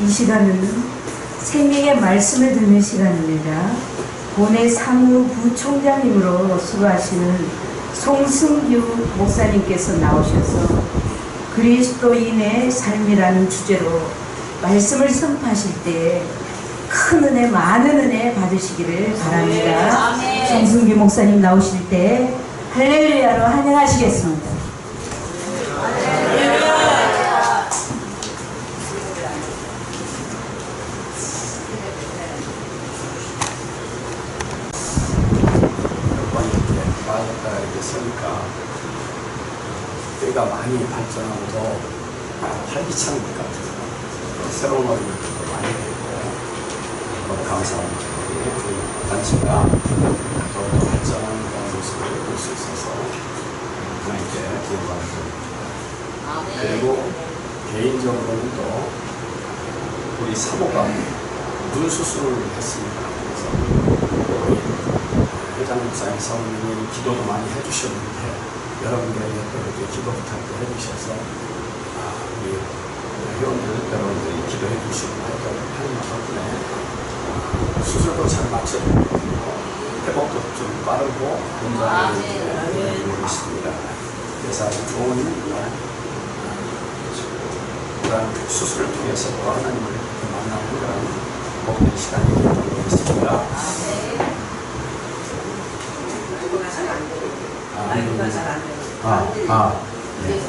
이 시간은 생명의 말씀을 듣는 시간입니다. 본회 사무부총장님으로 수고하시는 송승규 목사님께서 나오셔서 그리스도인의 삶이라는 주제로 말씀을 선포하실 때 큰 은혜, 많은 은혜 받으시기를 바랍니다. 송승규 목사님 나오실 때 할렐루야로 환영하시겠습니다. 있으니까 우리가 많이 발전하고도 활기찬 것 같아요. 새로운 어린이들도 많이 되고 너무 감사합니다. 우리 단체가 더욱더 발전하는 그런 모습을 볼 수 있어서 하나님께 영광을 드립니다. 그리고 개인적으로는 또 우리 사모가 눈 수술을 했습니다. 그래서 회장 목사님, 사모님이 기도도 많이 해주셨는데 여러분들에게 또 이렇게 기도 부탁도 해주셔서 우리 회원들 여러분들이 기도해 주시고 하나님 덕분에 수술도 잘 마쳐주고 회복도 좀 빠르고 건강하게 되고 있습니다. 그래서 아주 좋은 그런 수술을 통해서 또 하나님을 만나는 그런 복된 시간이 되도록 하겠습니다. 네.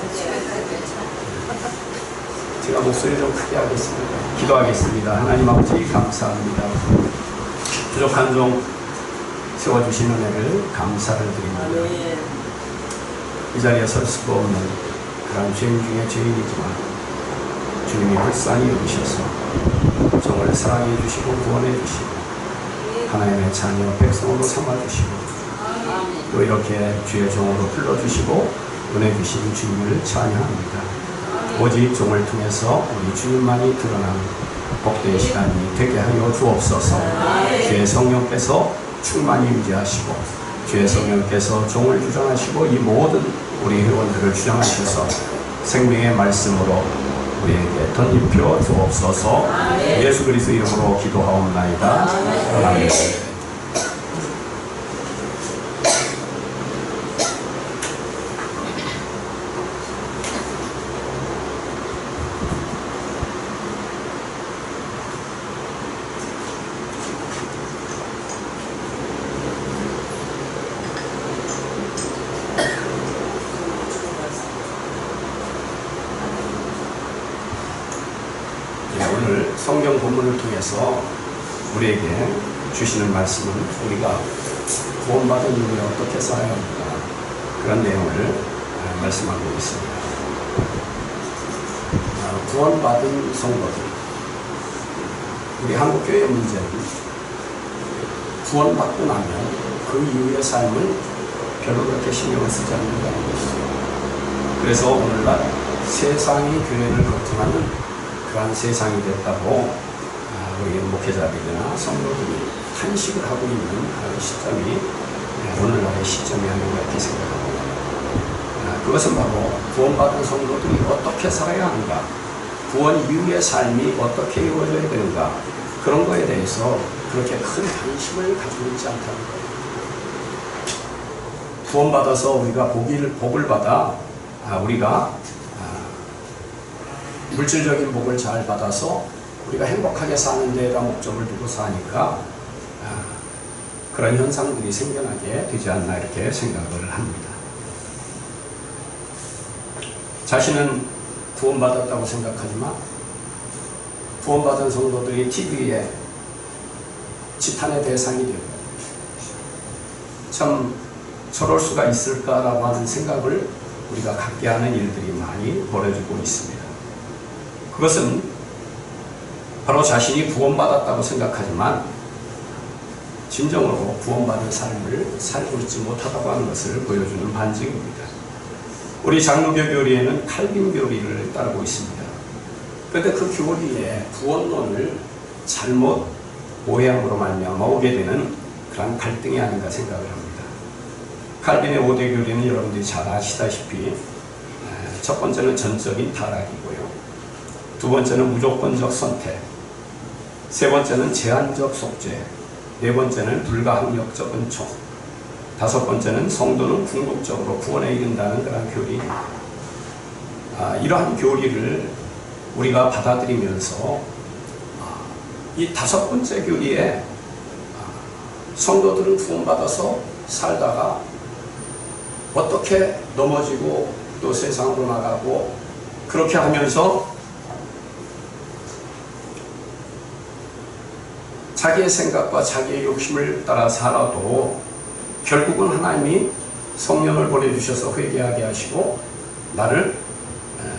제가 목소리 좀 크게 하겠습니다. 기도하겠습니다. 하나님 아버지 감사합니다. 부족한 종 세워주신 은혜를 감사를 드립니다. 이 자리에 설 수가 없는 그런 죄인 중에 죄인이지만 주님이 불쌍히 여기셔서 종을 사랑해 주시고 구원해 주시고 하나님의 자녀 백성으로 삼아주시고 또 이렇게 주의 종으로 불러주시고 은혜 주신 주님을 찬양합니다. 오직 종을 통해서 우리 주님만이 드러나는 복된 시간이 되게 하여 주옵소서. 주의 성령께서 충만히 임재하시고 주의 성령께서 종을 주장하시고 이 모든 우리 회원들을 주장하셔서 생명의 말씀으로 우리에게 덧입혀 주옵소서. 예수 그리스도 이름으로 기도하옵나이다. 아멘. 오늘 성경 본문을 통해서 우리에게 주시는 말씀은 우리가 구원받은 이후에 어떻게 살아야 합니까? 그런 내용을 말씀하고 있습니다. 구원받은 성도들, 우리 한국교회 문제는 구원받고 나면 그 이후의 삶을 별로 그렇게 신경을 쓰지 않는다는 것이죠. 그래서 오늘날 세상이 교회를 걱정하는 그러한 세상이 됐다고 우리 목회자들이나 성도들이 탄식을 하고 있는 그런 시점이 오늘날의 시점이 아닌가 이렇게 생각합니다. 그것은 바로 구원받은 성도들이 어떻게 살아야 하는가, 구원 이후의 삶이 어떻게 이루어져야 되는가, 그런 거에 대해서 그렇게 큰 관심을 가지고 있지 않다는 거예요. 구원받아서 우리가 복을 받아 우리가 물질적인 복을 잘 받아서 우리가 행복하게 사는 데에다 목적을 두고 사니까 그런 현상들이 생겨나게 되지 않나 이렇게 생각을 합니다. 자신은 구원받았다고 생각하지만 구원받은 성도들이 TV에 지탄의 대상이 되고 참 저럴 수가 있을까라고 하는 생각을 우리가 갖게 하는 일들이 많이 벌어지고 있습니다. 그것은 바로 자신이 구원받았다고 생각하지만 진정으로 구원받은 삶을 살고 있지 못하다고 하는 것을 보여주는 반증입니다. 우리 장로교 교리에는 칼빈 교리를 따르고 있습니다. 그런데 그 교리에 구원론을 잘못 오해함으로 말미암아 오게 되는 그런 갈등이 아닌가 생각을 합니다. 칼빈의 5대 교리는 여러분들이 잘 아시다시피 첫 번째는 전적인 타락이고요. 두 번째는 무조건적 선택, 세 번째는 제한적 속죄, 네 번째는 불가항력적 은총, 다섯 번째는 성도는 궁극적으로 구원에 이른다는 그런 교리입니다. 이러한 교리를 우리가 받아들이면서 이 다섯 번째 교리에 성도들은 구원받아서 살다가 어떻게 넘어지고 또 세상으로 나가고 그렇게 하면서 자기의 생각과 자기의 욕심을 따라 살아도 결국은 하나님이 성령을 보내주셔서 회개하게 하시고 나를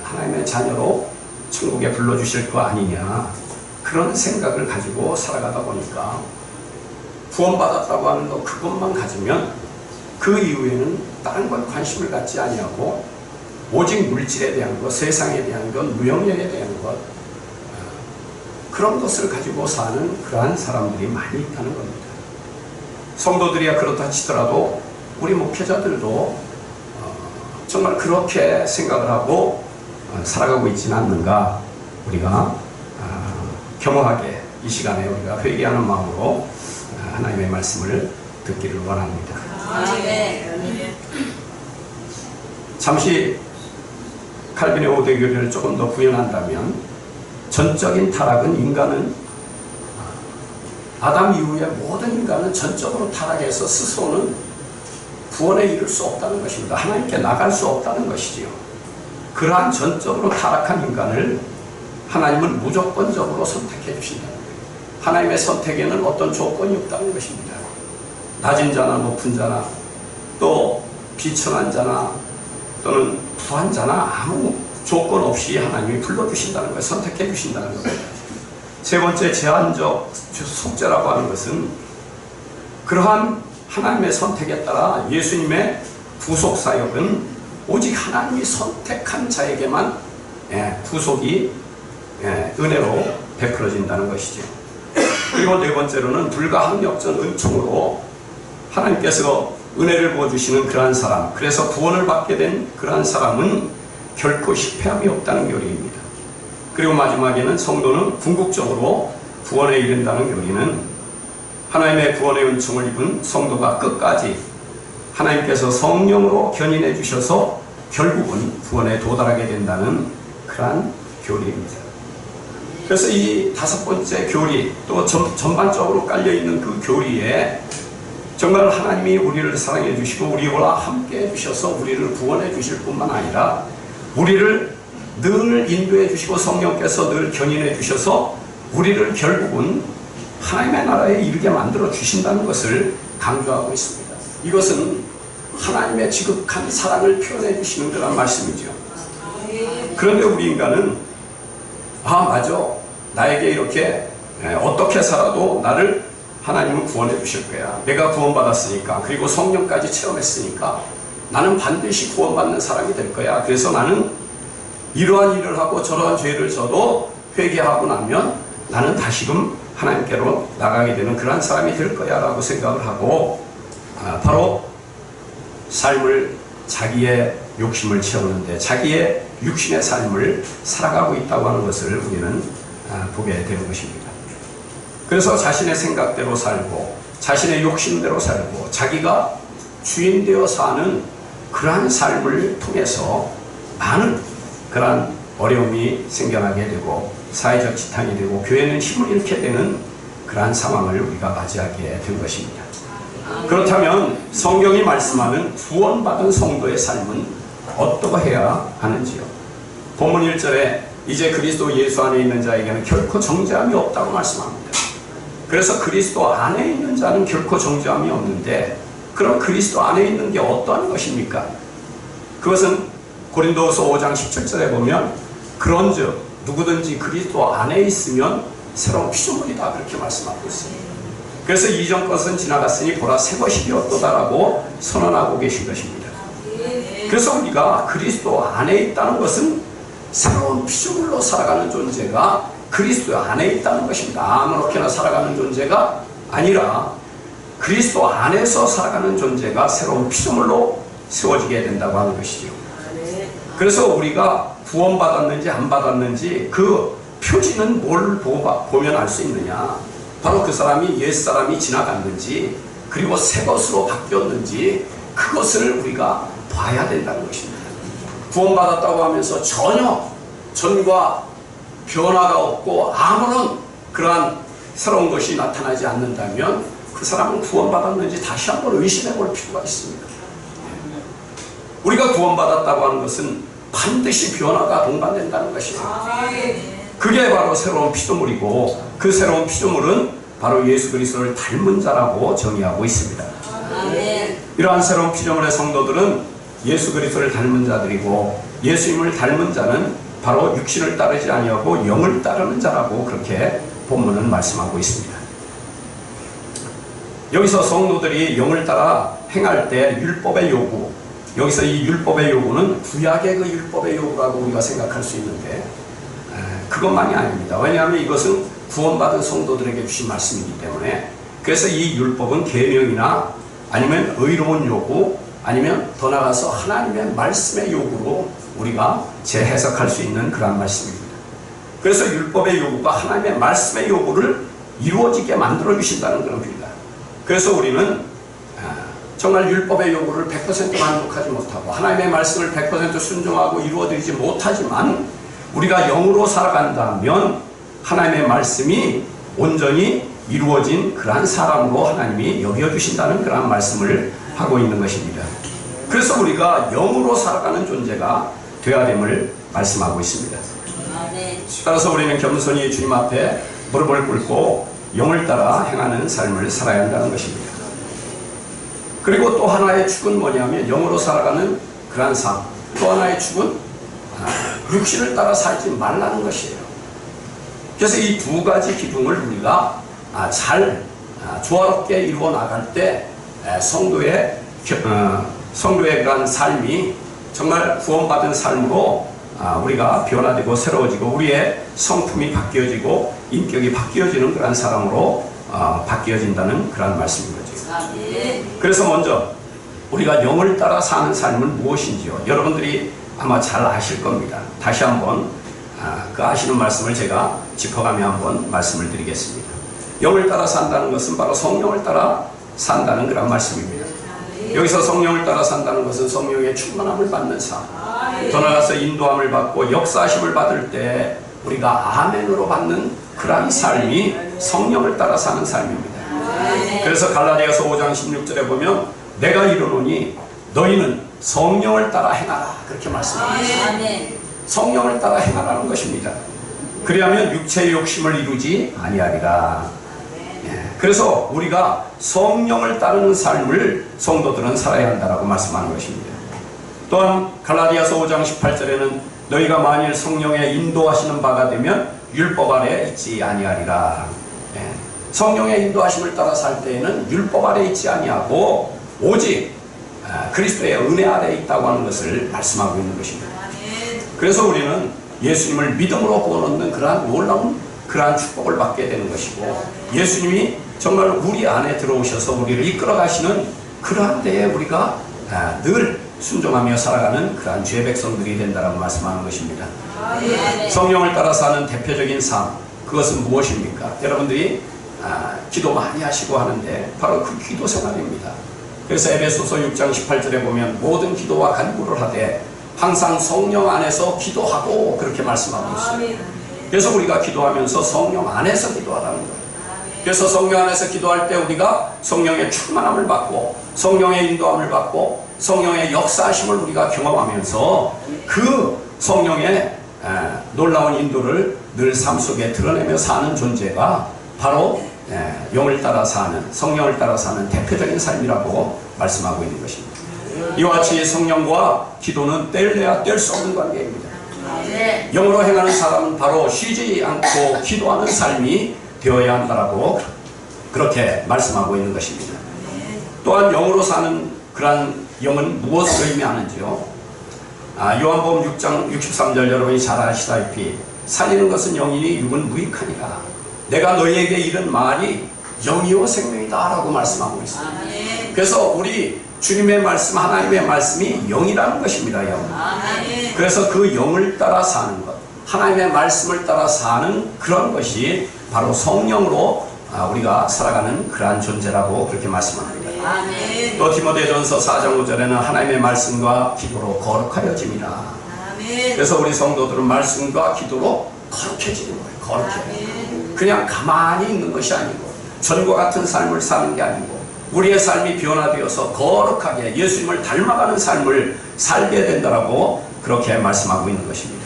하나님의 자녀로 천국에 불러주실 거 아니냐, 그런 생각을 가지고 살아가다 보니까 구원받았다고 하는 것 그것만 가지면 그 이후에는 다른 건 관심을 갖지 아니하고 오직 물질에 대한 것, 세상에 대한 것, 무영역에 대한 것, 그런 것을 가지고 사는 그러한 사람들이 많이 있다는 겁니다. 성도들이야 그렇다 치더라도 우리 목회자들도 정말 그렇게 생각을 하고 살아가고 있지는 않는가, 우리가 겸허하게 이 시간에 우리가 회개하는 마음으로 하나님의 말씀을 듣기를 원합니다. 잠시 칼빈의 5대 교리를 조금 더 구현한다면, 전적인 타락은 인간은 아담 이후에 모든 인간은 전적으로 타락해서 스스로는 구원에 이를 수 없다는 것입니다. 하나님께 나갈 수 없다는 것이지요. 그러한 전적으로 타락한 인간을 하나님은 무조건적으로 선택해 주신다는 거예요. 하나님의 선택에는 어떤 조건이 없다는 것입니다. 낮은 자나 높은 자나 또 비천한 자나 또는 부한 자나 아무 조건 없이 하나님이 불러주신다는 거예요. 선택해 주신다는 겁니다. 세 번째, 제한적 속죄라고 하는 것은 그러한 하나님의 선택에 따라 예수님의 구속사역은 오직 하나님이 선택한 자에게만 구속이 은혜로 베풀어진다는 것이죠. 그리고 네 번째로는 불가항력적 은총으로 하나님께서 은혜를 부어주시는 그러한 사람, 그래서 구원을 받게 된 그러한 사람은 결코 실패함이 없다는 교리입니다. 그리고 마지막에는 성도는 궁극적으로 구원에 이른다는 교리는 하나님의 구원의 은총을 입은 성도가 끝까지 하나님께서 성령으로 견인해 주셔서 결국은 구원에 도달하게 된다는 그러한 교리입니다. 그래서 이 다섯 번째 교리, 또 전반적으로 깔려있는 그 교리에 정말 하나님이 우리를 사랑해 주시고 우리와 함께 해주셔서 우리를 구원해 주실 뿐만 아니라 우리를 늘 인도해 주시고 성령께서 늘 견인해 주셔서 우리를 결국은 하나님의 나라에 이르게 만들어 주신다는 것을 강조하고 있습니다. 이것은 하나님의 지극한 사랑을 표현해 주시는 그런 말씀이죠. 그런데 우리 인간은 맞아, 나에게 이렇게 어떻게 살아도 나를 하나님은 구원해 주실 거야. 내가 구원받았으니까, 그리고 성령까지 체험했으니까 나는 반드시 구원받는 사람이 될 거야. 그래서 나는 이러한 일을 하고 저러한 죄를 져도 회개하고 나면 나는 다시금 하나님께로 나가게 되는 그러한 사람이 될 거야 라고 생각을 하고 바로 삶을, 자기의 욕심을 채우는데 자기의 육신의 삶을 살아가고 있다고 하는 것을 우리는 보게 되는 것입니다. 그래서 자신의 생각대로 살고 자신의 욕심대로 살고 자기가 주인되어 사는 그러한 삶을 통해서 많은 그러한 어려움이 생겨나게 되고 사회적 지탄이 되고 교회는 힘을 잃게 되는 그러한 상황을 우리가 맞이하게 된 것입니다. 그렇다면 성경이 말씀하는 구원받은 성도의 삶은 어떠해야 하는지요? 본문 1절에 이제 그리스도 예수 안에 있는 자에게는 결코 정죄함이 없다고 말씀합니다. 그래서 그리스도 안에 있는 자는 결코 정죄함이 없는데, 그럼 그리스도 안에 있는 게 어떠한 것입니까? 그것은 고린도후서 5장 17절에 보면 그런즉 누구든지 그리스도 안에 있으면 새로운 피조물이다, 그렇게 말씀하고 있습니다. 그래서 이전 것은 지나갔으니 보라 새 것이 되었도다라고 선언하고 계신 것입니다. 그래서 우리가 그리스도 안에 있다는 것은 새로운 피조물로 살아가는 존재가 그리스도 안에 있다는 것입니다. 아무렇게나 살아가는 존재가 아니라 그리스도 안에서 살아가는 존재가 새로운 피조물로 세워지게 된다고 하는 것이죠. 그래서 우리가 구원받았는지 안 받았는지 그 표지는 뭘 보면 알 수 있느냐? 바로 그 사람이 옛사람이 지나갔는지 그리고 새 것으로 바뀌었는지 그것을 우리가 봐야 된다는 것입니다. 구원받았다고 하면서 전혀 전과 변화가 없고 아무런 그러한 새로운 것이 나타나지 않는다면 그 사람은 구원받았는지 다시 한번 의심해 볼 필요가 있습니다. 우리가 구원받았다고 하는 것은 반드시 변화가 동반된다는 것이에요. 그게 바로 새로운 피조물이고 그 새로운 피조물은 바로 예수 그리스도를 닮은 자라고 정의하고 있습니다. 이러한 새로운 피조물의 성도들은 예수 그리스도를 닮은 자들이고 예수님을 닮은 자는 바로 육신을 따르지 아니하고 영을 따르는 자라고 그렇게 본문은 말씀하고 있습니다. 여기서 성도들이 영을 따라 행할 때 율법의 요구, 여기서 이 율법의 요구는 구약의 그 율법의 요구라고 우리가 생각할 수 있는데 그것만이 아닙니다. 왜냐하면 이것은 구원받은 성도들에게 주신 말씀이기 때문에 그래서 이 율법은 계명이나 아니면 의로운 요구 아니면 더 나아가서 하나님의 말씀의 요구로 우리가 재해석할 수 있는 그런 말씀입니다. 그래서 율법의 요구가 하나님의 말씀의 요구를 이루어지게 만들어 주신다는 그런 겁니다. 그래서 우리는 정말 율법의 요구를 100% 만족하지 못하고 하나님의 말씀을 100% 순종하고 이루어드리지 못하지만 우리가 영으로 살아간다면 하나님의 말씀이 온전히 이루어진 그러한 사람으로 하나님이 여겨주신다는 그러한 말씀을 하고 있는 것입니다. 그래서 우리가 영으로 살아가는 존재가 되어야 됨을 말씀하고 있습니다. 따라서 우리는 겸손히 주님 앞에 무릎을 꿇고 영을 따라 행하는 삶을 살아야 한다는 것입니다. 그리고 또 하나의 축은 뭐냐면 영으로 살아가는 그러한 삶, 또 하나의 축은 육신을 따라 살지 말라는 것이에요. 그래서 이 두 가지 기둥을 우리가 잘 조화롭게 이루어 나갈 때 성도의 그러한 삶이 정말 구원받은 삶으로 우리가 변화되고 새로워지고 우리의 성품이 바뀌어지고 인격이 바뀌어지는 그런 사람으로 바뀌어진다는 그런 말씀인 거죠. 그래서 먼저 우리가 영을 따라 사는 삶은 무엇인지요? 여러분들이 아마 잘 아실 겁니다. 다시 한번 그 아시는 말씀을 제가 짚어가며 한번 말씀을 드리겠습니다. 영을 따라 산다는 것은 바로 성령을 따라 산다는 그런 말씀입니다. 여기서 성령을 따라 산다는 것은 성령의 충만함을 받는 삶, 더 나아가서 인도함을 받고 역사하심을 받을 때 우리가 아멘으로 받는 그러한 삶이 성령을 따라 사는 삶입니다. 그래서 갈라디아서 5장 16절에 보면 내가 이르노니 너희는 성령을 따라 행하라 그렇게 말씀합니다. 성령을 따라 행하라는 것입니다. 그리하면 육체의 욕심을 이루지 아니하리라. 그래서 우리가 성령을 따르는 삶을 성도들은 살아야 한다고 말씀하는 것입니다. 또한 갈라디아서 5장 18절에는 너희가 만일 성령의 인도하시는 바가 되면 율법 아래 있지 아니하리라. 성령의 인도하심을 따라 살 때에는 율법 아래 있지 아니하고 오직 그리스도의 은혜 아래 있다고 하는 것을 말씀하고 있는 것입니다. 그래서 우리는 예수님을 믿음으로 구원받는 그러한 놀라운 그러한 축복을 받게 되는 것이고 예수님이 정말 우리 안에 들어오셔서 우리를 이끌어 가시는 그러한 때에 우리가 늘 순종하며 살아가는 그러한 주의 백성들이 된다고 말씀하는 것입니다. 성령을 따라 사는 대표적인 삶, 그것은 무엇입니까? 여러분들이 기도 많이 하시고 하는데 바로 그 기도 생활입니다. 그래서 에베소서 6장 18절에 보면 모든 기도와 간구를 하되 항상 성령 안에서 기도하고 그렇게 말씀하고 있어요. 그래서 우리가 기도하면서 성령 안에서 기도하라는 거예요. 그래서 성령 안에서 기도할 때 우리가 성령의 충만함을 받고 성령의 인도함을 받고 성령의 역사하심을 우리가 경험하면서 그 성령의 놀라운 인도를 늘 삶 속에 드러내며 사는 존재가 바로 영을 따라 사는, 성령을 따라 사는 대표적인 삶이라고 말씀하고 있는 것입니다. 이와 같이 성령과 기도는 뗄래야 뗄 수 없는 관계입니다. 영으로 행하는 사람은 바로 쉬지 않고 기도하는 삶이 되어야 한다라고 그렇게 말씀하고 있는 것입니다. 또한 영으로 사는 그러한 영은 무엇을 의미하는지요? 요한복음 6장 63절 여러분이 잘 아시다시피 살리는 것은 영이니 육은 무익하니라. 내가 너희에게 이른 말이 영이요 생명이다 라고 말씀하고 있습니다. 그래서 우리 주님의 말씀, 하나님의 말씀이 영이라는 것입니다. 영. 아멘. 그래서 그 영을 따라 사는 것, 하나님의 말씀을 따라 사는 그런 것이 바로 성령으로 우리가 살아가는 그러한 존재라고 그렇게 말씀합니다. 아멘. 또 디모데전서 4장 5절에는 하나님의 말씀과 기도로 거룩하여짐이라. 아멘. 그래서 우리 성도들은 말씀과 기도로 거룩해지는 거예요. 거룩해. 아멘. 그냥 가만히 있는 것이 아니고 전과 같은 삶을 사는 게 아니고 우리의 삶이 변화되어서 거룩하게 예수님을 닮아가는 삶을 살게 된다라고 그렇게 말씀하고 있는 것입니다.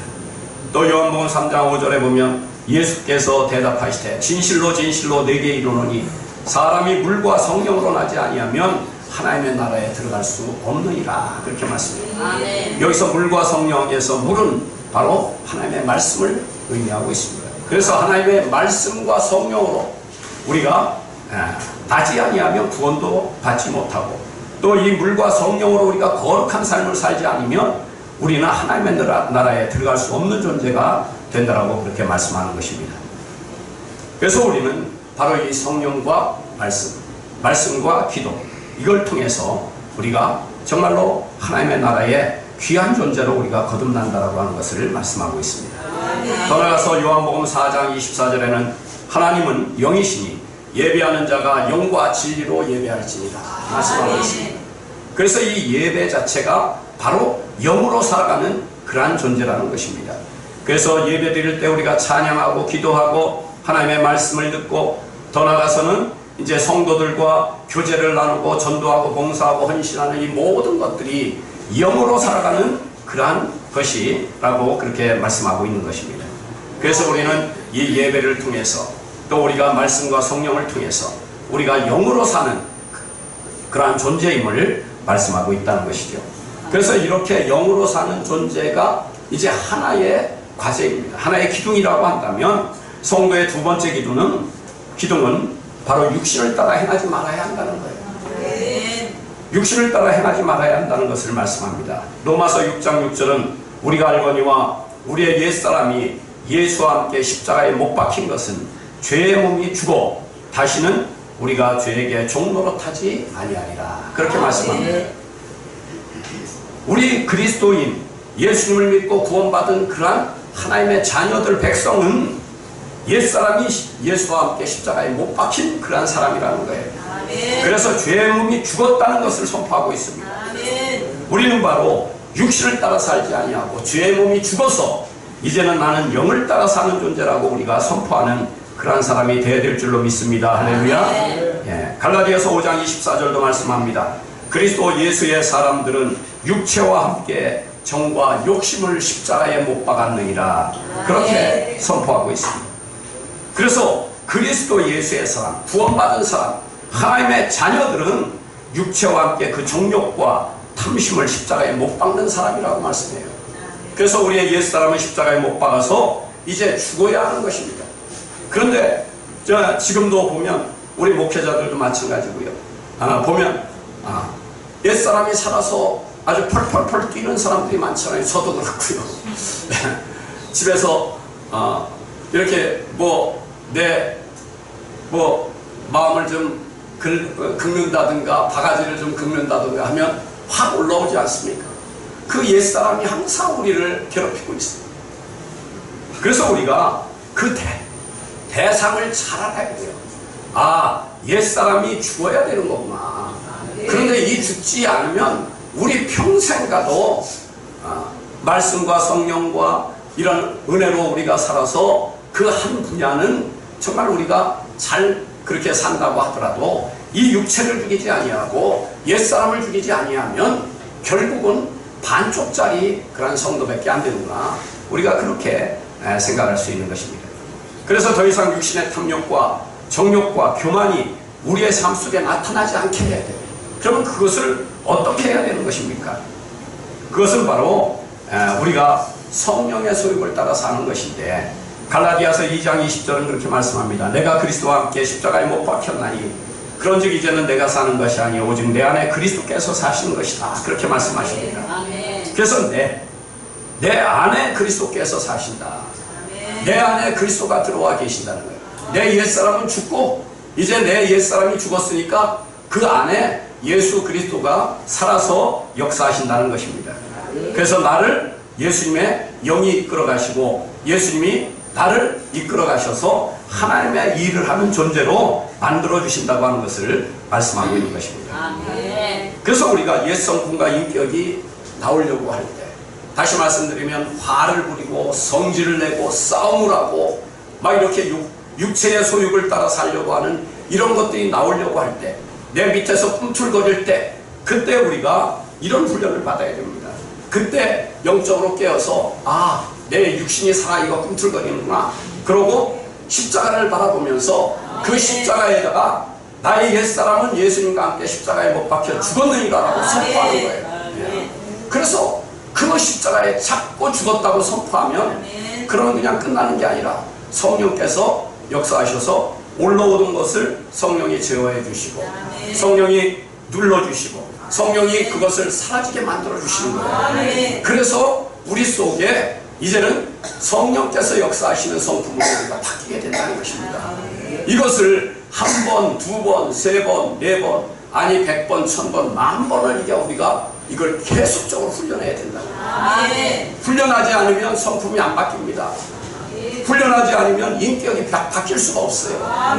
또 요한복음 3장 5절에 보면 예수께서 대답하시되 진실로 진실로 내게 이르노니 사람이 물과 성령으로 나지 아니하면 하나님의 나라에 들어갈 수 없느니라. 그렇게 말씀합니다. 아멘. 여기서 물과 성령에서 물은 바로 하나님의 말씀을 의미하고 있습니다. 그래서 하나님의 말씀과 성령으로 우리가 나지 아니하면 구원도 받지 못하고 또 이 물과 성령으로 우리가 거룩한 삶을 살지 않으면 우리는 하나님의 나라에 들어갈 수 없는 존재가 된다라고 그렇게 말씀하는 것입니다. 그래서 우리는 바로 이 성령과 말씀과 기도 이걸 통해서 우리가 정말로 하나님의 나라의 귀한 존재로 우리가 거듭난다라고 하는 것을 말씀하고 있습니다. 더 나아가서 요한복음 4장 24절에는 하나님은 영이시니 예배하는 자가 영과 진리로 예배할지니라 말씀하고 있습니다. 그래서 이 예배 자체가 바로 영으로 살아가는 그러한 존재라는 것입니다. 그래서 예배 드릴 때 우리가 찬양하고 기도하고 하나님의 말씀을 듣고 더 나아가서는 이제 성도들과 교제를 나누고 전도하고 봉사하고 헌신하는 이 모든 것들이 영으로 살아가는 그러한 것이라고 그렇게 말씀하고 있는 것입니다. 그래서 우리는 이 예배를 통해서 또 우리가 말씀과 성령을 통해서 우리가 영으로 사는 그러한 존재임을 말씀하고 있다는 것이죠. 그래서 이렇게 영으로 사는 존재가 이제 하나의 과제입니다. 하나의 기둥이라고 한다면 성도의 두 번째 기둥은 바로 육신을 따라 행하지 말아야 한다는 거예요. 육신을 따라 행하지 말아야 한다는 것을 말씀합니다. 로마서 6장 6절은 우리가 알거니와 우리의 옛사람이 예수와 함께 십자가에 못 박힌 것은 죄의 몸이 죽어 다시는 우리가 죄에게 종노릇하지 아니하리라. 그렇게 말씀합니다. 우리 그리스도인 예수님을 믿고 구원받은 그러한 하나님의 자녀들 백성은 옛사람이 예수와 함께 십자가에 못 박힌 그러한 사람이라는 거예요. 그래서 죄의 몸이 죽었다는 것을 선포하고 있습니다. 우리는 바로 육신을 따라 살지 아니하고 죄의 몸이 죽어서 이제는 나는 영을 따라 사는 존재라고 우리가 선포하는 그러한 사람이 되어야 될 줄로 믿습니다. 할렐루야. 예, 갈라디아서 5장 24절도 말씀합니다. 그리스도 예수의 사람들은 육체와 함께 정과 욕심을 십자가에 못 박았느니라. 그렇게 선포하고 있습니다. 그래서 그리스도 예수의 사람, 구원받은 사람, 하나님의 자녀들은 육체와 함께 그 정욕과 탐심을 십자가에 못 박는 사람이라고 말씀해요. 그래서 우리의 옛사람은 십자가에 못 박아서 이제 죽어야 하는 것입니다. 그런데 지금도 보면 우리 목회자들도 마찬가지고요. 보면 옛사람이 살아서 아주 펄펄펄 뛰는 사람들이 많잖아요. 저도 그렇고요. 집에서 이렇게 내 마음을 좀 긁는다든가 바가지를 좀 긁는다든가 하면 확 올라오지 않습니까? 그 옛사람이 항상 우리를 괴롭히고 있습니다. 그래서 우리가 그 대상을 잘 알아야 돼요. 옛사람이 죽어야 되는 거구나. 그런데 이 죽지 않으면 우리 평생 가도 말씀과 성령과 이런 은혜로 우리가 살아서 그 한 분야는 정말 우리가 잘 그렇게 산다고 하더라도 이 육체를 죽이지 아니하고 옛사람을 죽이지 아니하면 결국은 반쪽짜리 그런 성도밖에 안 되는구나. 우리가 그렇게 생각할 수 있는 것입니다. 그래서 더 이상 육신의 탐욕과 정욕과 교만이 우리의 삶 속에 나타나지 않게 해야 돼요. 그러면 그것을 어떻게 해야 되는 것입니까? 그것은 바로 우리가 성령의 소욕을 따라 사는 것인데 갈라디아서 2장 20절은 그렇게 말씀합니다. 내가 그리스도와 함께 십자가에 못 박혔나니 그런즉 이제는 내가 사는 것이 아니요 오직 내 안에 그리스도께서 사시는 것이다. 그렇게 말씀하십니다. 그래서 내 안에 그리스도께서 사신다. 내 안에 그리스도가 들어와 계신다는 거예요. 내 옛사람은 죽고 이제 내 옛사람이 죽었으니까 그 안에 예수 그리스도가 살아서 역사하신다는 것입니다. 그래서 나를 예수님의 영이 이끌어 가시고 예수님이 나를 이끌어 가셔서 하나님의 일을 하는 존재로 만들어 주신다고 하는 것을 말씀하고 있는 것입니다. 아멘. 그래서 우리가 옛 성품과 인격이 나오려고 할 때, 다시 말씀드리면 화를 부리고 성질을 내고 싸움을 하고 막 이렇게 육체의 소욕을 따라 살려고 하는 이런 것들이 나오려고 할 때, 내 밑에서 꿈틀거릴 때, 그때 우리가 이런 훈련을 받아야 됩니다. 그때 영적으로 깨어서 내 육신이 살아 이거 꿈틀거리는구나. 그러고 십자가를 바라보면서 그 십자가에다가 나의 옛사람은 예수님과 함께 십자가에 못 박혀 죽었느니라라고 선포하는 거예요. 그래서 그 십자가에 잡고 죽었다고 선포하면 그러면 그냥 끝나는 게 아니라 성령께서 역사하셔서 올라오던 것을 성령이 제어해 주시고 성령이 눌러주시고 성령이 그것을 사라지게 만들어 주시는 거예요. 그래서 우리 속에 이제는 성령께서 역사하시는 성품으로 우리가 바뀌게 된다는 것입니다. 이것을 한 번, 두 번, 세 번, 네 번, 아니 100번, 1000번, 10,000번을 우리가 이걸 계속적으로 훈련해야 된다는 거예요. 훈련하지 않으면 성품이 안 바뀝니다. 훈련하지 않으면 인격이 바뀔 수가 없어요.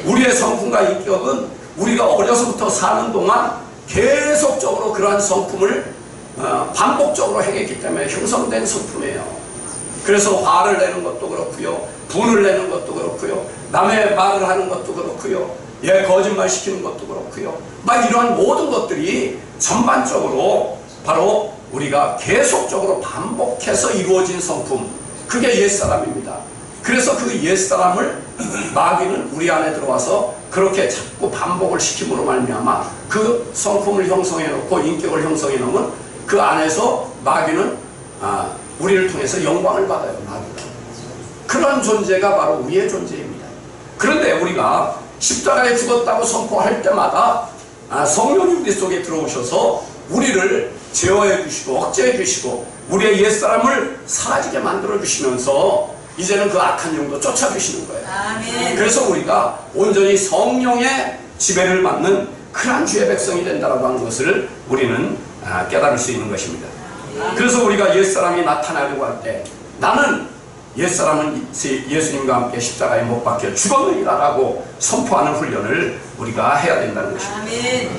우리의 성품과 인격은 우리가 어려서부터 사는 동안 계속적으로 그러한 성품을 반복적으로 행했기 때문에 형성된 성품이에요. 그래서 화를 내는 것도 그렇고요, 분을 내는 것도 그렇고요, 남의 말을 하는 것도 그렇고요, 거짓말 시키는 것도 그렇고요, 막 이러한 모든 것들이 전반적으로 바로 우리가 계속적으로 반복해서 이루어진 성품, 그게 옛사람입니다. 그래서 그 옛사람을 마귀는 우리 안에 들어와서 그렇게 자꾸 반복을 시킴으로 말미암아 그 성품을 형성해 놓고 인격을 형성해 놓으면 그 안에서 마귀는 우리를 통해서 영광을 받아요. 마귀가. 그런 존재가 바로 우리의 존재입니다. 그런데 우리가 십자가에 죽었다고 선포할 때마다 성령이 우리 속에 들어오셔서 우리를 제어해 주시고 억제해 주시고 우리의 옛사람을 사라지게 만들어 주시면서 이제는 그 악한 영도 쫓아주시는 거예요. 그래서 우리가 온전히 성령의 지배를 받는 그러한 주의 백성이 된다고 하는 것을 우리는 깨달을 수 있는 것입니다. 그래서 우리가 옛사람이 나타나려고 할 때 나는 옛사람은 예수님과 함께 십자가에 못 박혀 죽었느니라 라고 선포하는 훈련을 우리가 해야 된다는 것입니다.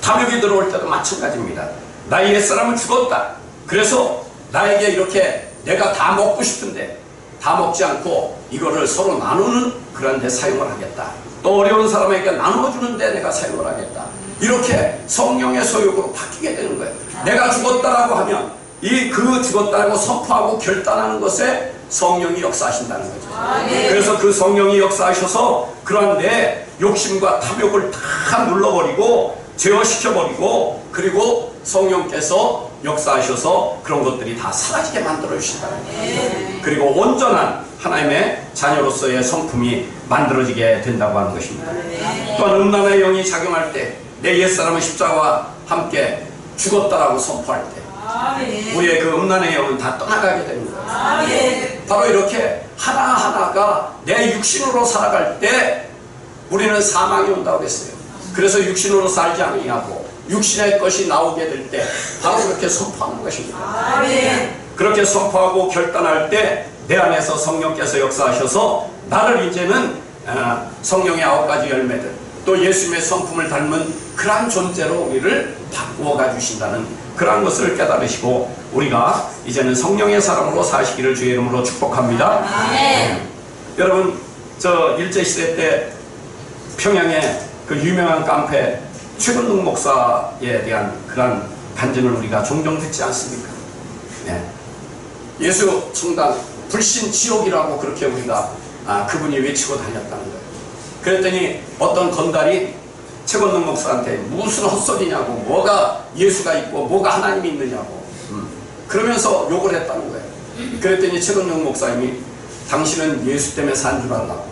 탐욕이 들어올 때도 마찬가지입니다. 나의 옛사람은 죽었다. 그래서 나에게 이렇게 내가 다 먹고 싶은데 다 먹지 않고 이거를 서로 나누는 그런 데 사용을 하겠다. 또 어려운 사람에게 나눠주는데 내가 사용을 하겠다. 이렇게 성령의 소욕으로 바뀌게 되는 거예요. 내가 죽었다라고 하면 그 죽었다라고 선포하고 결단하는 것에 성령이 역사하신다는 거죠. 그래서 그 성령이 역사하셔서 그런 내 욕심과 탐욕을 다 눌러버리고 제어시켜버리고 그리고 성령께서 역사하셔서 그런 것들이 다 사라지게 만들어 주신다는 거예요. 그리고 온전한 하나님의 자녀로서의 성품이 만들어지게 된다고 하는 것입니다. 또한 음란의 영이 작용할 때 내 옛사람은 십자가와 함께 죽었다라고 선포할 때 우리의 그 음란의 영은 다 떠나가게 되는 거예요. 바로 이렇게 하나하나가 내 육신으로 살아갈 때 우리는 사망이 온다고 했어요. 그래서 육신으로 살지 아니하고 육신의 것이 나오게 될 때 바로 그렇게 선포하는 것입니다. 그렇게 선포하고 결단할 때 내 안에서 성령께서 역사하셔서 나를 이제는 성령의 9가지 열매들 또 예수님의 성품을 닮은 그러한 존재로 우리를 바꾸어 가주신다는 그러한 것을 깨달으시고 우리가 이제는 성령의 사람으로 사시기를 주의 이름으로 축복합니다. 여러분 저 일제시대 때 평양에 그 유명한 깡패 최근동 목사에 대한 그러한 간증을 우리가 종종 듣지 않습니까? 예수 성당 불신 지옥이라고 그렇게 우리가 그분이 외치고 다녔다는 거예요. 그랬더니 어떤 건달이 최건동 목사한테 무슨 헛소리냐고 뭐가 예수가 있고 뭐가 하나님이 있느냐고 그러면서 욕을 했다는 거예요. 그랬더니 최건동 목사님이 당신은 예수 때문에 산 줄 알라고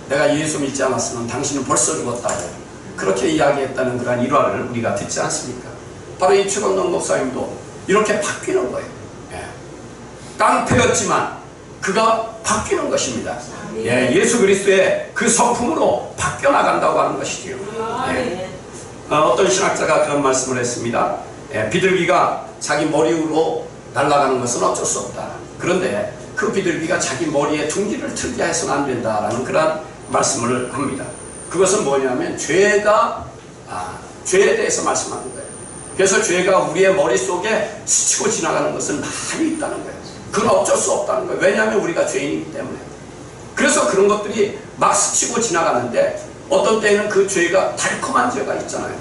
내가 예수 믿지 않았으면 당신은 벌써 죽었다고 그렇게 이야기했다는 그런 일화를 우리가 듣지 않습니까? 바로 이 최건동 목사님도 이렇게 바뀌는 거예요. 깡패였지만 그가 바뀌는 것입니다. 예수 그리스도의 그 성품으로 바뀌어 나간다고 하는 것이지요. 어떤 신학자가 그런 말씀을 했습니다. 비둘기가 자기 머리 위로 날아가는 것은 어쩔 수 없다. 그런데 그 비둘기가 자기 머리에 둥지를 틀게 해서는 안 된다라는 그런 말씀을 합니다. 그것은 뭐냐면 죄에 대해서 말씀하는 거예요. 그래서 죄가 우리의 머릿속에 스치고 지나가는 것은 많이 있다는 거예요. 그건 어쩔 수 없다는 거예요. 왜냐하면 우리가 죄인이기 때문에. 그래서 그런 것들이 막 스치고 지나가는데 어떤 때는 그 죄가 달콤한 죄가 있잖아요.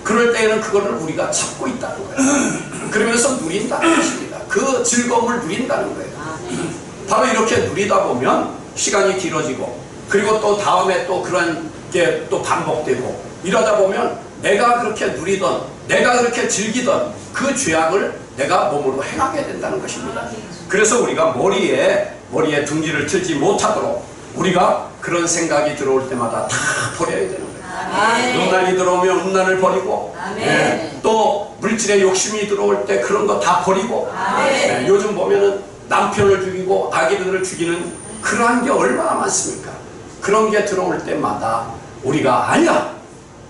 그럴 때에는 그거를 우리가 잡고 있다는 거예요. 그러면서 누린다는 것입니다. 그 즐거움을 누린다는 거예요. 바로 이렇게 누리다 보면 시간이 길어지고 그리고 또 다음에 또 그런 게 또 반복되고 이러다 보면 내가 그렇게 누리던 내가 그렇게 즐기던 그 죄악을 내가 몸으로 행하게 된다는 것입니다. 그래서 우리가 머리에 둥지를 틀지 못하도록 우리가 그런 생각이 들어올 때마다 다 버려야 되는 거예요. 음란이 들어오면 음란을 버리고 또 물질의 욕심이 들어올 때 그런 거 다 버리고 요즘 보면은 남편을 죽이고 아기들을 죽이는 그러한 게 얼마나 많습니까? 그런 게 들어올 때마다 우리가 아니야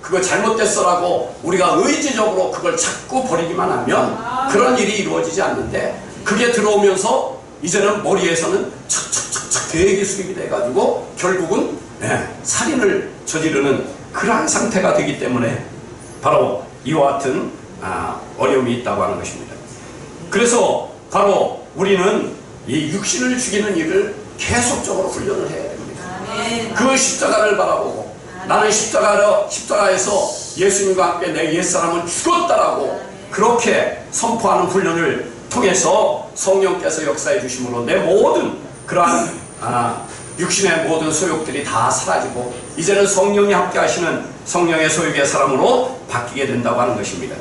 그거 잘못됐어라고 우리가 의지적으로 그걸 자꾸 버리기만 하면 그런 일이 이루어지지 않는데 그게 들어오면서 이제는 머리에서는 척척척척 계획이 수립이 돼가지고 결국은 살인을 저지르는 그러한 상태가 되기 때문에 바로 이와 같은 어려움이 있다고 하는 것입니다. 그래서 바로 우리는 이 육신을 죽이는 일을 계속적으로 훈련을 해야 됩니다. 그 십자가를 바라보고 나는 십자가에서 예수님과 함께 내 옛사람은 죽었다라고 그렇게 선포하는 훈련을 통해서 성령께서 역사해 주심으로 내 모든 그러한 육신의 모든 소욕들이 다 사라지고 이제는 성령이 함께 하시는 성령의 소욕의 사람으로 바뀌게 된다고 하는 것입니다.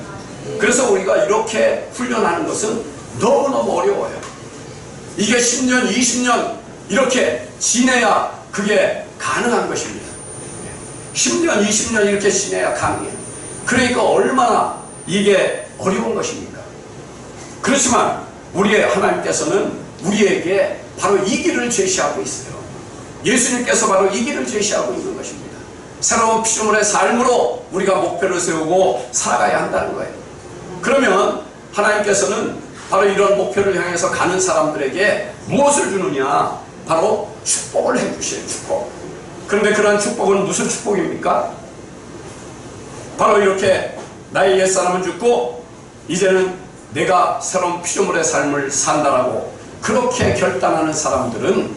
그래서 우리가 이렇게 훈련하는 것은 너무너무 어려워요. 이게 10년, 20년 이렇게 지내야 그게 가능한 것입니다. 10년, 20년 이렇게 지내야 가능해요. 그러니까 얼마나 이게 어려운 것입니까? 그렇지만 우리의 하나님께서는 우리에게 바로 이 길을 제시하고 있어요. 예수님께서 바로 이 길을 제시하고 있는 것입니다. 새로운 피조물의 삶으로 우리가 목표를 세우고 살아가야 한다는 거예요. 그러면 하나님께서는 바로 이런 목표를 향해서 가는 사람들에게 무엇을 주느냐? 바로 축복을 해주셔요. 축복. 그런데 그런 축복은 무슨 축복입니까? 바로 이렇게 나의 옛사람은 죽고 이제는 내가 새로운 피조물의 삶을 산다라고 그렇게 결단하는 사람들은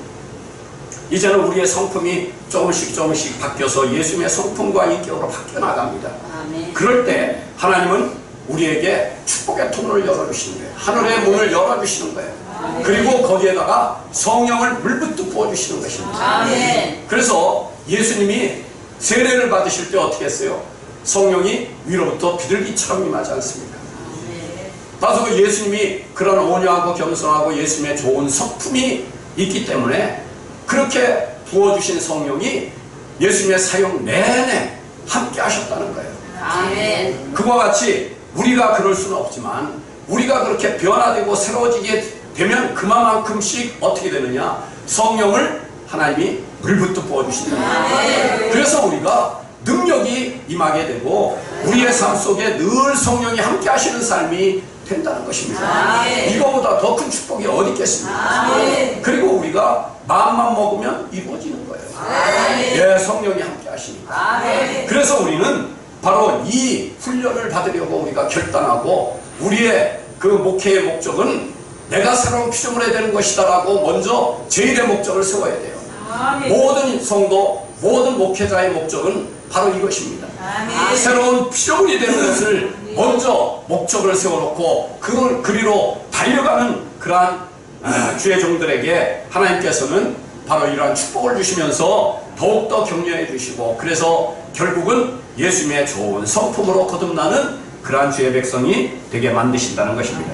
이제는 우리의 성품이 조금씩 바뀌어서 예수님의 성품과 인격으로 바뀌어 나갑니다. 그럴 때 하나님은 우리에게 축복의 통로를 열어주시는 거예요. 하늘의 문을 열어주시는 거예요. 그리고 거기에다가 성령을 물붓듯 부어주시는 것입니다. 그래서 예수님이 세례를 받으실 때 어떻게 했어요? 성령이 위로부터 비둘기처럼 임하지 않습니까? 바로 예수님이 그런 온유하고 겸손하고 예수님의 좋은 성품이 있기 때문에 그렇게 부어주신 성령이 예수님의 사역 내내 함께 하셨다는 거예요. 그와 같이 우리가 그럴 수는 없지만 우리가 그렇게 변화되고 새로워지게 되면 그만큼씩 어떻게 되느냐? 성령을 하나님이 물붓듯 부어주신다. 그래서 우리가 능력이 임하게 되고 우리의 삶 속에 늘 성령이 함께 하시는 삶이 된다는 것입니다. 이거보다 더 큰 축복이 어디 있겠습니까? 그리고 우리가 마음만 먹으면 이루어지는 거예요. 예, 성령이 함께 하시니까. 그래서 우리는 바로 이 훈련을 받으려고 우리가 결단하고 우리의 그 목회의 목적은 내가 새로운 피조물이 되는 것이다 라고 먼저 제1의 목적을 세워야 돼요. 모든 성도, 모든 목회자의 목적은 바로 이것입니다. 새로운 피조물이 되는 것을 먼저 목적을 세워놓고 그걸 그리로 달려가는 그러한 주의 종들에게 하나님께서는 바로 이러한 축복을 주시면서 더욱더 격려해 주시고 그래서 결국은 예수님의 좋은 성품으로 거듭나는 그러한 주의 백성이 되게 만드신다는 것입니다.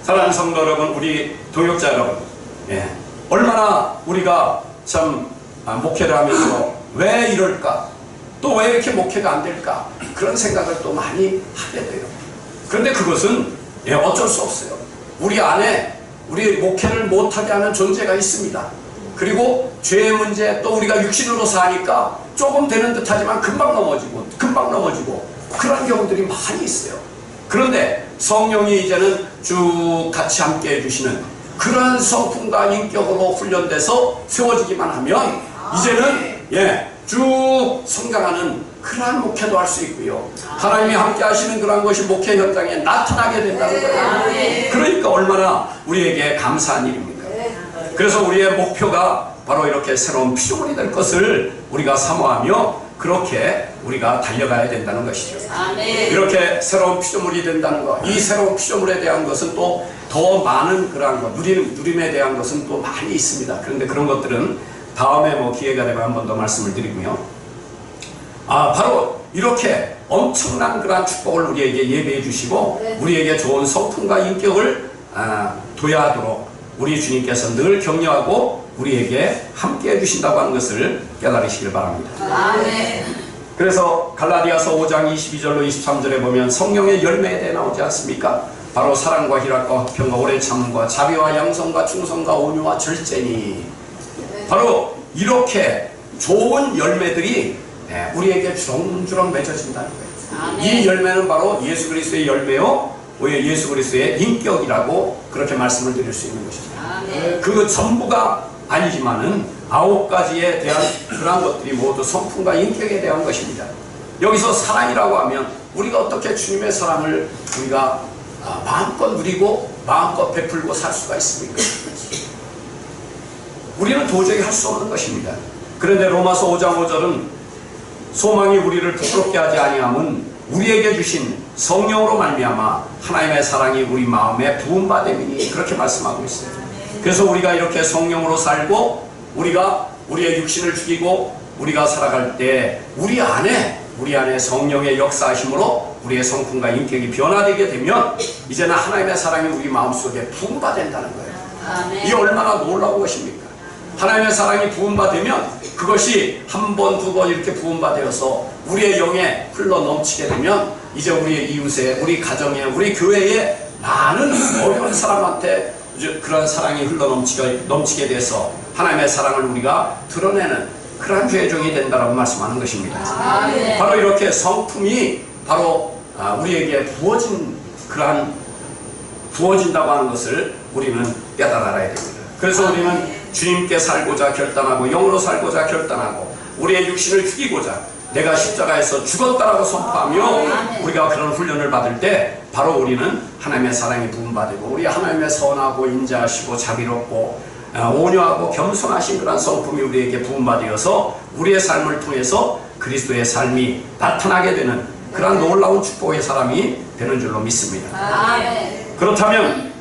사랑하는 성도 여러분, 우리 동역자 여러분, 얼마나 우리가 참 목회를 하면서 왜 이럴까? 또 왜 이렇게 목회가 안 될까? 그런 생각을 또 많이 하게 돼요. 그런데 그것은 어쩔 수 없어요. 우리 안에 우리 목회를 못하게 하는 존재가 있습니다. 그리고 죄의 문제, 또 우리가 육신으로 사니까 조금 되는 듯하지만 금방 넘어지고 그런 경우들이 많이 있어요. 그런데 성령이 이제는 쭉 같이 함께 해주시는 그런 성품과 인격으로 훈련돼서 세워지기만 하면 이제는 쭉 성장하는 그러한 목회도 할 수 있고요. 하나님이 함께 하시는 그러한 것이 목회 현장에 나타나게 된다는 거예요. 그러니까 얼마나 우리에게 감사한 일입니까? 그래서 우리의 목표가 바로 이렇게 새로운 피조물이 될 것을 우리가 사모하며 그렇게 우리가 달려가야 된다는 것이죠. 이렇게 새로운 피조물이 된다는 것, 이 새로운 피조물에 대한 것은 또 더 많은 그러한 것, 누림에 대한 것은 또 많이 있습니다. 그런데 그런 것들은 다음에 기회가 되면 한 번 더 말씀을 드리고요. 바로 이렇게 엄청난 그러한 축복을 우리에게 예배해 주시고 우리에게 좋은 성품과 인격을 도야하도록 우리 주님께서 늘 격려하고 우리에게 함께 해주신다고 하는 것을 깨달으시길 바랍니다. 그래서 갈라디아서 5장 22절로 23절에 보면 성령의 열매에 대해 나오지 않습니까? 바로 사랑과 희락과 화평과 오래 참음과 자비와 양성과 충성과 온유와 절제니, 바로 이렇게 좋은 열매들이 우리에게 주렁주렁 맺어진다는 거예요. 이 열매는 바로 예수 그리스도의 열매요, 예수 그리스도의 인격이라고 그렇게 말씀을 드릴 수 있는 것입니다. 그 전부가 아니지만은 9가지에 대한 그런 것들이 모두 성품과 인격에 대한 것입니다. 여기서 사랑이라고 하면 우리가 어떻게 주님의 사랑을 우리가 마음껏 누리고 마음껏 베풀고 살 수가 있습니까? 우리는 도저히 할 수 없는 것입니다. 그런데 로마서 5장 5절은 소망이 우리를 부끄럽게 하지 아니함은 우리에게 주신 성령으로 말미암아 하나님의 사랑이 우리 마음에 부음받음이니, 그렇게 말씀하고 있어요. 그래서 우리가 이렇게 성령으로 살고 우리가 우리의 육신을 죽이고 우리가 살아갈 때 우리 안에 성령의 역사하심으로 우리의 성품과 인격이 변화되게 되면 이제는 하나님의 사랑이 우리 마음속에 부음받는다는 거예요. 이게 얼마나 놀라운 것입니까? 하나님의 사랑이 부음받으면 그것이 한 번, 두 번 이렇게 부음받아서 우리의 영에 흘러 넘치게 되면 이제 우리의 이웃에, 우리 가정에, 우리 교회에 많은 어려운 사람한테 그런 사랑이 흘러 넘치게 돼서 하나님의 사랑을 우리가 드러내는 그러한 죄종이 된다라고 말씀하는 것입니다. 바로 이렇게 성품이 바로 우리에게 부어진다고 하는 것을 우리는 깨달아야 됩니다. 그래서 우리는 주님께 살고자 결단하고 영으로 살고자 결단하고 우리의 육신을 죽이고자 내가 십자가에서 죽었다라고 선포하며 우리가 그런 훈련을 받을 때 바로 우리는 하나님의 사랑이 부음받고 우리 하나님의 선하고 인자하시고 자비롭고 온유하고 겸손하신 그런 성품이 우리에게 부음받아서 우리의 삶을 통해서 그리스도의 삶이 나타나게 되는 그런 놀라운 축복의 사람이 되는 줄로 믿습니다. 그렇다면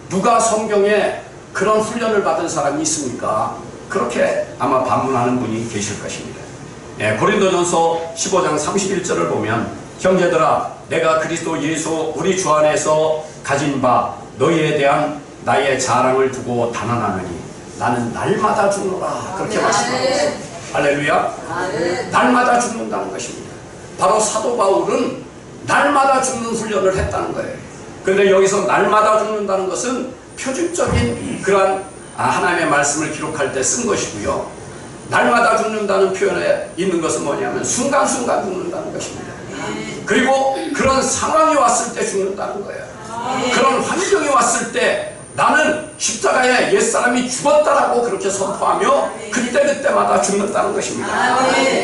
누가 성경에 그런 훈련을 받은 사람이 있습니까? 그렇게 아마 반문하는 분이 계실 것입니다. 고린도전서 15장 31절을 보면 형제들아 내가 그리스도 예수 우리 주 안에서 가진 바 너희에 대한 나의 자랑을 두고 단언하느니 나는 날마다 죽노라, 그렇게 말씀하고 있습니다. 할렐루야. 날마다 죽는다는 것입니다. 바로 사도 바울은 날마다 죽는 훈련을 했다는 거예요. 그런데 여기서 날마다 죽는다는 것은 표준적인 그러한 하나님의 말씀을 기록할 때 쓴 것이고요. 날마다 죽는다는 표현에 있는 것은 뭐냐면 순간순간 죽는다는 것입니다. 그리고 그런 상황이 왔을 때 죽는다는 거예요. 그런 환경이 왔을 때 나는 십자가에 옛사람이 죽었다라고 그렇게 선포하며 그때그때마다 죽는다는 것입니다.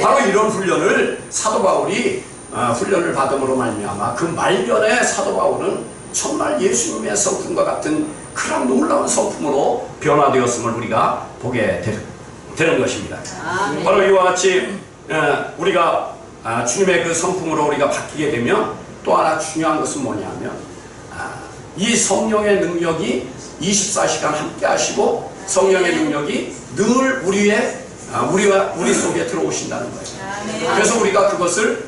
바로 이런 훈련을 사도 바울이 훈련을 받음으로 말미암아 그 말년에 사도 바울은 정말 예수님의 성품과 같은 그런 놀라운 성품으로 변화되었음을 우리가 보게 되는 것입니다. 바로 이와 같이 우리가 주님의 그 성품으로 우리가 바뀌게 되면 또 하나 중요한 것은 뭐냐면 이 성령의 능력이 24시간 함께 하시고 성령의 능력이 늘 우리 속에 들어오신다는 거예요. 그래서 우리가 그것을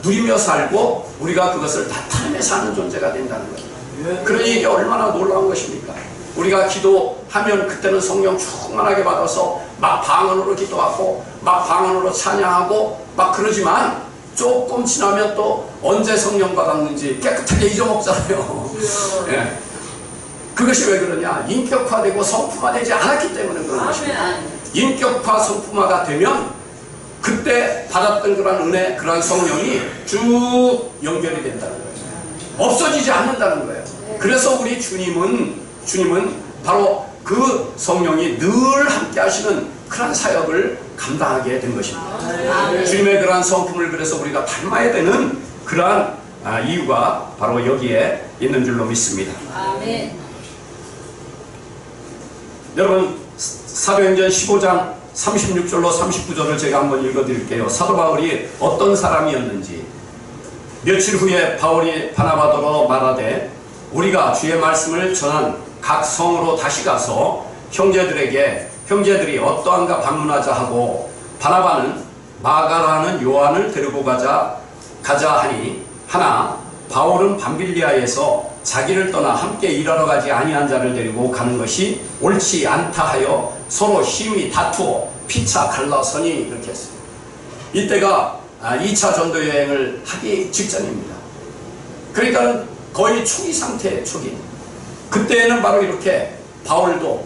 누리며 살고 우리가 그것을 나타내며 사는 존재가 된다는 거예요. 그러니 이게 얼마나 놀라운 것입니까? 우리가 기도하면 그때는 성령 충만하게 받아서 막 방언으로 기도하고 막 방언으로 찬양하고 막 그러지만 조금 지나면 또 언제 성령 받았는지 깨끗하게 잊어먹잖아요. 그것이 왜 그러냐? 인격화되고 성품화되지 않았기 때문에 그런 것입니다. 인격화 성품화가 되면 그때 받았던 그런 은혜, 그런 성령이 쭉 연결이 된다는 거예요. 없어지지 않는다는 거예요. 그래서 우리 주님은 바로 그 성령이 늘 함께 하시는 그런 사역을 감당하게 된 것입니다. 주님의 그러한 성품을 그래서 우리가 닮아야 되는 그러한 이유가 바로 여기에 있는 줄로 믿습니다. 아멘. 여러분, 사도행전 15장 36절로 39절을 제가 한번 읽어드릴게요. 사도 바울이 어떤 사람이었는지. 며칠 후에 바울이 바나바더러 말하되 우리가 주의 말씀을 전한 각 성으로 다시 가서 형제들이 어떠한가 방문하자 하고, 바나바는 마가라는 요한을 데리고 가자 하니, 하나 바울은 밤빌리아에서 자기를 떠나 함께 일하러 가지 아니한 자를 데리고 가는 것이 옳지 않다 하여 서로 심히 다투어 피차 갈라서니, 이렇게 했어요. 이때가 2차 전도 여행을 하기 직전입니다. 그러니까 거의 초기 상태에 초기. 그때는 바로 이렇게 바울도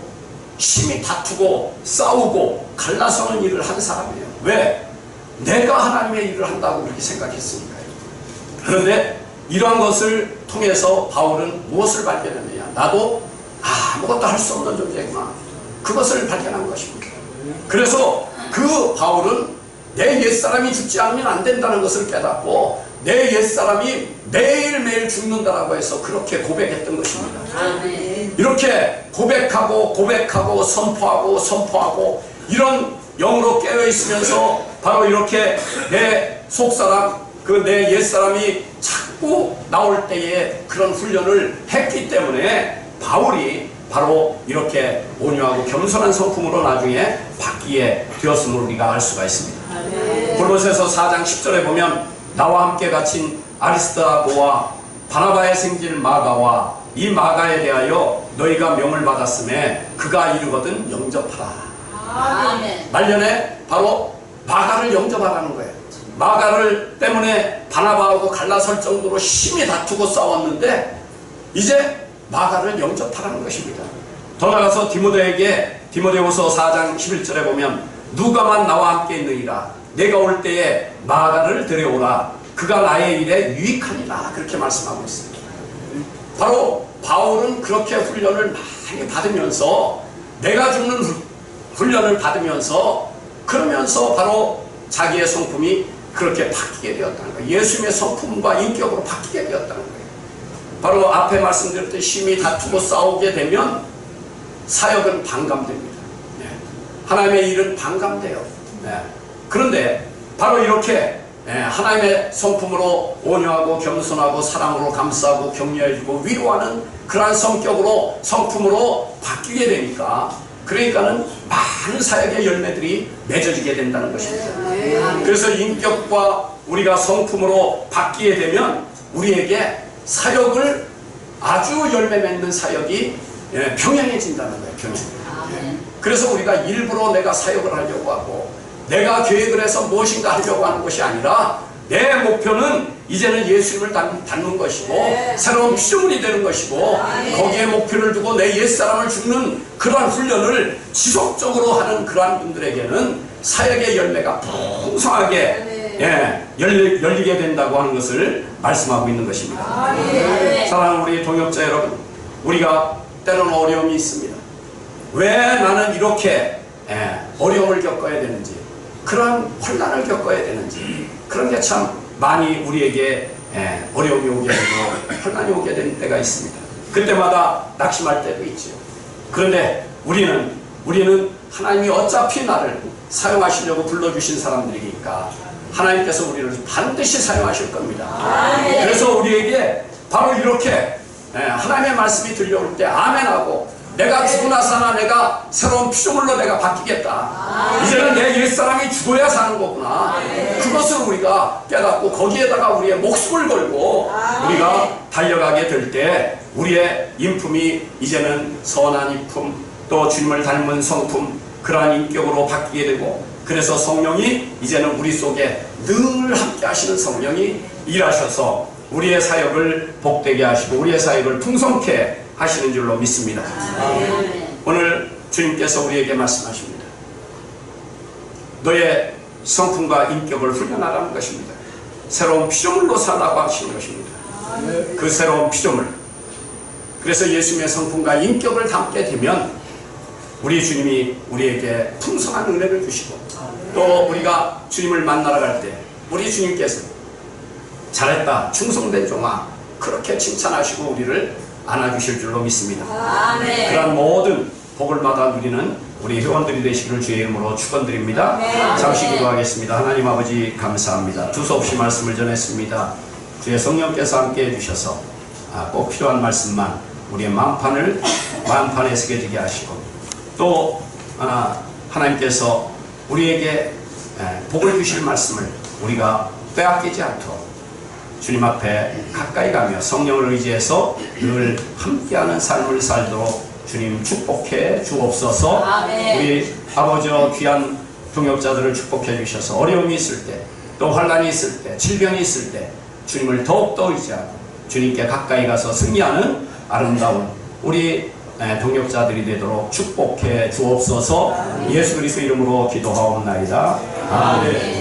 심히 다투고 싸우고 갈라서는 일을 한 사람이에요. 왜? 내가 하나님의 일을 한다고 그렇게 생각했으니까요. 그런데 이러한 것을 통해서 바울은 무엇을 발견했느냐? 나도 아무것도 할 수 없는 존재구나. 그것을 발견한 것입니다. 그래서 그 바울은 내 옛사람이 죽지 않으면 안 된다는 것을 깨닫고, 내 옛사람이 매일매일 죽는다라고 해서 그렇게 고백했던 것입니다. 아멘. 이렇게 고백하고 선포하고 이런 영으로 깨어있으면서 바로 이렇게 내 속사람, 내 옛사람이 자꾸 나올 때에 그런 훈련을 했기 때문에 바울이 바로 이렇게 온유하고 겸손한 성품으로 나중에 바뀌게 되었음을 우리가 알 수가 있습니다. 골로새서 4장 10절에 보면 나와 함께 갇힌 아리스타고와 바나바의 생질 마가와 이 마가에 대하여 너희가 명을 받았음에 그가 이르거든 영접하라. 아멘. 말년에 바로 마가를 영접하라는 거예요. 마가를 때문에 바나바하고 갈라설 정도로 심히 다투고 싸웠는데 이제 마가를 영접하라는 것입니다. 더 나아가서 디모데후서 4장 11절에 보면 누가만 나와 함께 있느니라 내가 올 때에 마가를 데려오라 그가 나의 일에 유익하니라, 그렇게 말씀하고 있습니다. 바로 바울은 그렇게 훈련을 많이 받으면서, 내가 죽는 훈련을 받으면서, 그러면서 바로 자기의 성품이 그렇게 바뀌게 되었다는 거예요. 예수님의 성품과 인격으로 바뀌게 되었다는 거예요. 바로 앞에 말씀드렸듯이 심히 다투고 싸우게 되면 사역은 반감됩니다. 하나님의 일은 반감돼요. 그런데 바로 이렇게 하나님의 성품으로 온유하고 겸손하고 사랑으로 감싸고 격려해주고 위로하는 그러한 성격으로, 성품으로 바뀌게 되니까, 그러니까는 많은 사역의 열매들이 맺어지게 된다는 것입니다. 그래서 인격과 우리가 성품으로 바뀌게 되면 우리에게 사역을 아주 열매 맺는 사역이 평양해진다는 거예요. 평양. 그래서 우리가 일부러 내가 사역을 하려고 하고 내가 계획을 해서 무엇인가 하려고 하는 것이 아니라, 내 목표는 이제는 예수님을 닮는 것이고 새로운 피조물이 되는 것이고, 거기에 목표를 두고 내 옛사람을 죽는 그러한 훈련을 지속적으로 하는 그러한 분들에게는 사역의 열매가 풍성하게 열리게 된다고 하는 것을 말씀하고 있는 것입니다. 사랑하는 우리 동역자 여러분, 우리가 때로는 어려움이 있습니다. 왜 나는 이렇게 어려움을 겪어야 되는지, 그런 혼란을 겪어야 되는지, 그런 게 참 많이 우리에게 어려움이 오게 되고 혼란이 오게 되는 때가 있습니다. 그때마다 낙심할 때도 있죠. 그런데 우리는 하나님이 어차피 나를 사용하시려고 불러주신 사람들이니까 하나님께서 우리를 반드시 사용하실 겁니다. 그래서 우리에게 바로 이렇게 하나님의 말씀이 들려올 때 아멘하고, 내가 죽으나 사나 내가 새로운 피조물로 내가 바뀌겠다. 이제는 내 옛사람이 죽어야 사는 거구나. 그것을 우리가 깨닫고 거기에다가 우리의 목숨을 걸고 우리가 달려가게 될 때 우리의 인품이 이제는 선한 인품, 또 주님을 닮은 성품, 그러한 인격으로 바뀌게 되고, 그래서 성령이 이제는 우리 속에 늘 함께 하시는 성령이 일하셔서 우리의 사역을 복되게 하시고 우리의 사역을 풍성케 하시는 줄로 믿습니다. 오늘 주님께서 우리에게 말씀하십니다. 너의 성품과 인격을 훈련하라는 것입니다. 새로운 피조물로 살라고 하시는 것입니다. 그 새로운 피조물. 그래서 예수님의 성품과 인격을 담게 되면 우리 주님이 우리에게 풍성한 은혜를 주시고 또 우리가 주님을 만나러 갈 때 우리 주님께서 잘했다 충성된 종아 그렇게 칭찬하시고 우리를 안아주실 줄로 믿습니다. 아멘. 그런 모든 복을 받아 누리는 우리 회원들이 되시기를 주의 이름으로 축원드립니다. 잠시 기도하겠습니다. 하나님 아버지 감사합니다. 두서없이 말씀을 전했습니다. 주의 성령께서 함께 해주셔서 꼭 필요한 말씀만 우리의 마음판에 새겨지게 하시고 또 하나님께서 우리에게 복을 주실 말씀을 우리가 빼앗기지 않도록 주님 앞에 가까이 가며 성령을 의지해서 늘 함께하는 삶을 살도록 주님 축복해 주옵소서. 아멘. 우리 아버지와 귀한 동역자들을 축복해 주셔서 어려움이 있을 때 또 환난이 있을 때 질병이 있을 때 주님을 더욱더 의지하고 주님께 가까이 가서 승리하는 아름다운 우리 동역자들이 되도록 축복해 주옵소서. 예수 그리스도 이름으로 기도하옵나이다. 아멘.